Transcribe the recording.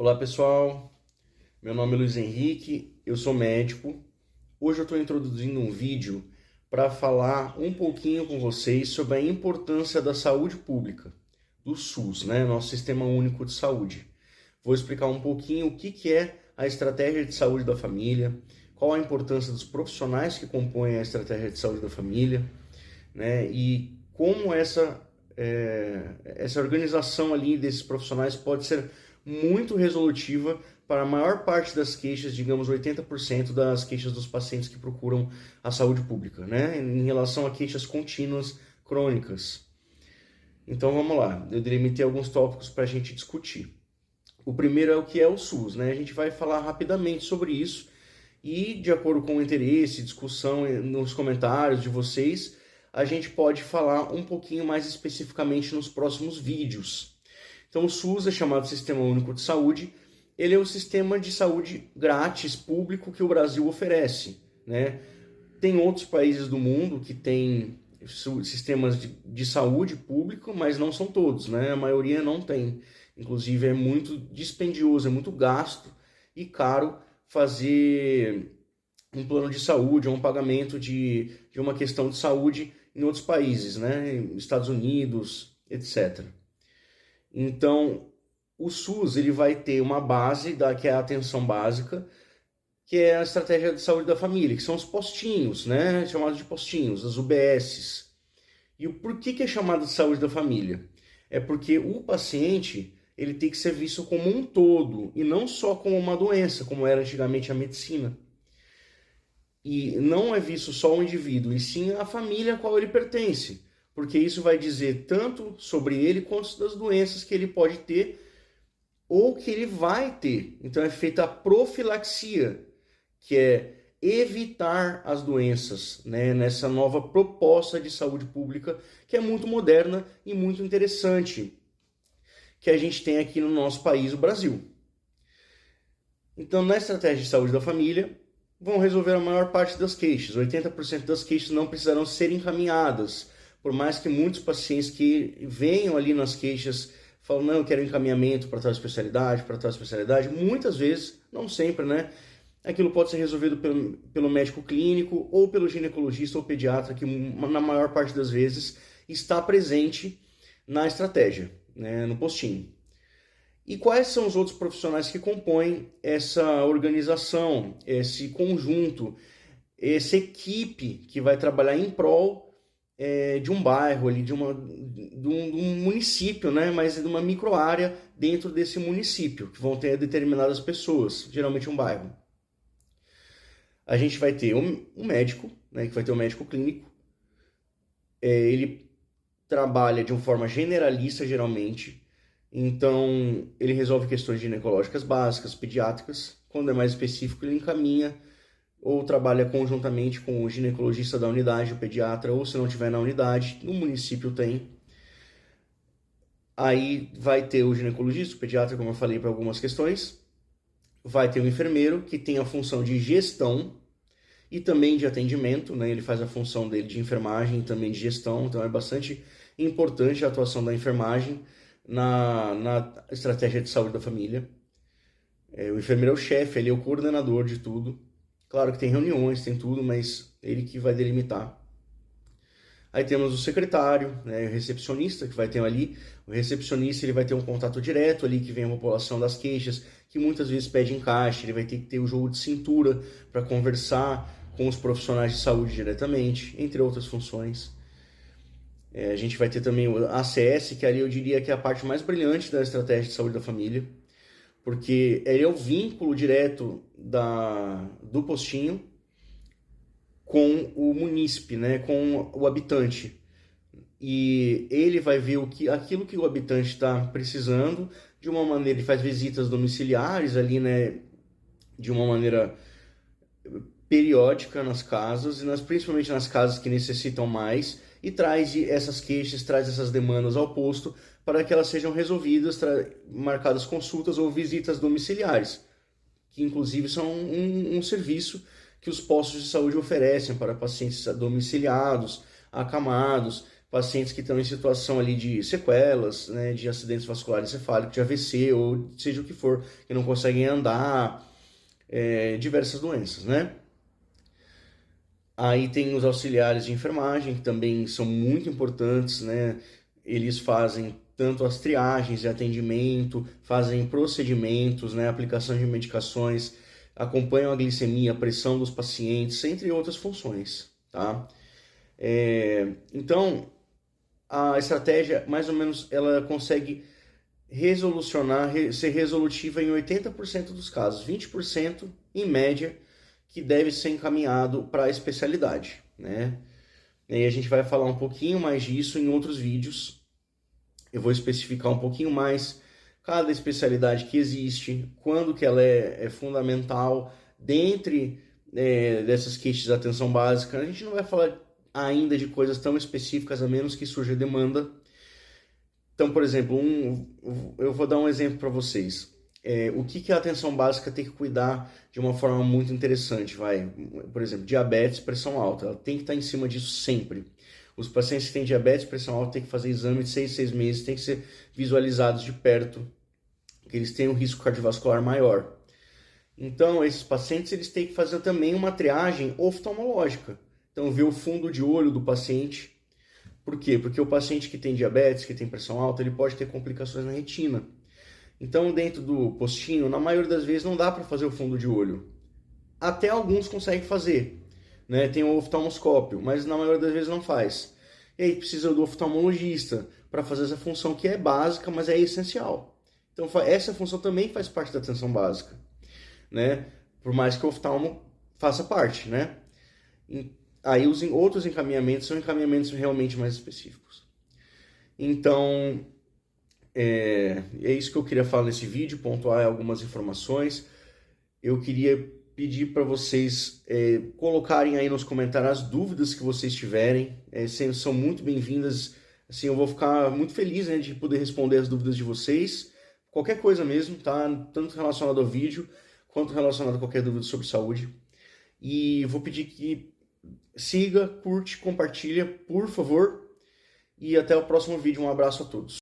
Olá pessoal, meu nome é Luiz Henrique, eu sou médico. Hoje eu estou introduzindo um vídeo para falar um pouquinho com vocês sobre a importância da saúde pública, do SUS, nosso Sistema Único de Saúde. Vou explicar um pouquinho o que é a estratégia de saúde da família, qual a importância dos profissionais que compõem a estratégia de saúde da família, e como essa organização ali desses profissionais pode ser muito resolutiva para a maior parte das queixas, digamos 80% das queixas dos pacientes que procuram a saúde pública, em relação a queixas contínuas crônicas. Então vamos lá, eu delimitei alguns tópicos para a gente discutir. O primeiro é o que é o SUS, A gente vai falar rapidamente sobre isso e, de acordo com o interesse, discussão nos comentários de vocês, a gente pode falar um pouquinho mais especificamente nos próximos vídeos. Então, o SUS é chamado Sistema Único de Saúde. Ele é o sistema de saúde grátis, público, que o Brasil oferece, Tem outros países do mundo que têm sistemas de saúde público, mas não são todos, A maioria não tem. Inclusive, é muito dispendioso, é muito gasto e caro fazer um plano de saúde ou um pagamento de uma questão de saúde em outros países, Estados Unidos, etc. Então, o SUS ele vai ter uma base, que é a atenção básica, que é a estratégia de saúde da família, que são os postinhos, chamados de postinhos, as UBSs. E o porquê que é chamado de saúde da família? É porque o paciente ele tem que ser visto como um todo, e não só como uma doença, como era antigamente a medicina. E não é visto só o indivíduo, e sim a família a qual ele pertence, porque isso vai dizer tanto sobre ele quanto das doenças que ele pode ter ou que ele vai ter. Então é feita a profilaxia, que é evitar as doenças, nessa nova proposta de saúde pública, que é muito moderna e muito interessante, que a gente tem aqui no nosso país, o Brasil. Então, na estratégia de saúde da família, vão resolver a maior parte das queixas. 80% das queixas não precisarão ser encaminhadas. Por mais que muitos pacientes que venham ali nas queixas falam, não, eu quero encaminhamento para tal especialidade, muitas vezes, não sempre, aquilo pode ser resolvido pelo médico clínico ou pelo ginecologista ou pediatra, que na maior parte das vezes está presente na estratégia, no postinho. E quais são os outros profissionais que compõem essa organização, esse conjunto, essa equipe que vai trabalhar em prol de um bairro, ali, de um município, mas de uma microárea dentro desse município, que vão ter determinadas pessoas, geralmente um bairro. A gente vai ter um médico, que vai ter um médico clínico. Ele trabalha de uma forma generalista, geralmente. Então, ele resolve questões ginecológicas básicas, pediátricas. Quando é mais específico, ele encaminha ou trabalha conjuntamente com o ginecologista da unidade, o pediatra, ou se não tiver na unidade, no município tem. Aí vai ter o ginecologista, o pediatra, como eu falei, para algumas questões. Vai ter o enfermeiro, que tem a função de gestão e também de atendimento, Ele faz a função dele de enfermagem e também de gestão, então é bastante importante a atuação da enfermagem na estratégia de saúde da família. O enfermeiro é o chefe, ele é o coordenador de tudo. Claro que tem reuniões, tem tudo, mas ele que vai delimitar. Aí temos o secretário, o recepcionista, que vai ter ali. O recepcionista ele vai ter um contato direto ali, que vem a população das queixas, que muitas vezes pede encaixe, ele vai ter que ter o jogo de cintura para conversar com os profissionais de saúde diretamente, entre outras funções. A gente vai ter também o ACS, que ali eu diria que é a parte mais brilhante da estratégia de saúde da família, porque ele é o vínculo direto do postinho com o munícipe, com o habitante. E ele vai ver aquilo que o habitante está precisando, de uma maneira, ele faz visitas domiciliares ali, de uma maneira periódica nas casas, principalmente nas casas que necessitam mais, e traz essas queixas, traz essas demandas ao posto para que elas sejam resolvidas, marcadas consultas ou visitas domiciliares, que inclusive são um serviço que os postos de saúde oferecem para pacientes domiciliados, acamados, pacientes que estão em situação ali de sequelas, né, de acidentes vasculares encefálicos, de AVC ou seja o que for, que não conseguem andar, diversas doenças, né? Aí tem os auxiliares de enfermagem, que também são muito importantes, né? Eles fazem tanto as triagens de atendimento, fazem procedimentos, né? Aplicação de medicações, acompanham a glicemia, a pressão dos pacientes, entre outras funções, tá? Então, a estratégia, mais ou menos, ela consegue ser resolutiva em 80% dos casos, 20% em média, que deve ser encaminhado para a especialidade, né? E a gente vai falar um pouquinho mais disso em outros vídeos. Eu vou especificar um pouquinho mais cada especialidade que existe, quando que ela é fundamental, dentre dessas queixas de atenção básica. A gente não vai falar ainda de coisas tão específicas, a menos que surja demanda. Então, por exemplo, eu vou dar um exemplo para vocês. O que a atenção básica tem que cuidar de uma forma muito interessante, por exemplo, diabetes, pressão alta, ela tem que estar em cima disso sempre. Os pacientes que têm diabetes, pressão alta, têm que fazer exame de 6 meses, tem que ser visualizados de perto, que eles têm um risco cardiovascular maior. Então, esses pacientes, eles têm que fazer também uma triagem oftalmológica. Então, ver o fundo de olho do paciente. Por quê? Porque o paciente que tem diabetes, que tem pressão alta, ele pode ter complicações na retina. Então, dentro do postinho, na maioria das vezes não dá para fazer o fundo de olho. Até alguns conseguem fazer, né? Tem o oftalmoscópio, mas na maioria das vezes não faz. E aí precisa do oftalmologista para fazer essa função que é básica, mas é essencial. Então, essa função também faz parte da atenção básica, né? Por mais que o oftalmo faça parte, né? Aí os outros encaminhamentos são encaminhamentos realmente mais específicos. Então, é isso que eu queria falar nesse vídeo, pontuar algumas informações. Eu queria pedir para vocês colocarem aí nos comentários as dúvidas que vocês tiverem, são muito bem-vindas. Assim, eu vou ficar muito feliz, né, de poder responder as dúvidas de vocês, qualquer coisa mesmo, tá? Tanto relacionado ao vídeo, quanto relacionado a qualquer dúvida sobre saúde. E vou pedir que siga, curte, compartilha, por favor. E até o próximo vídeo. Um abraço a todos.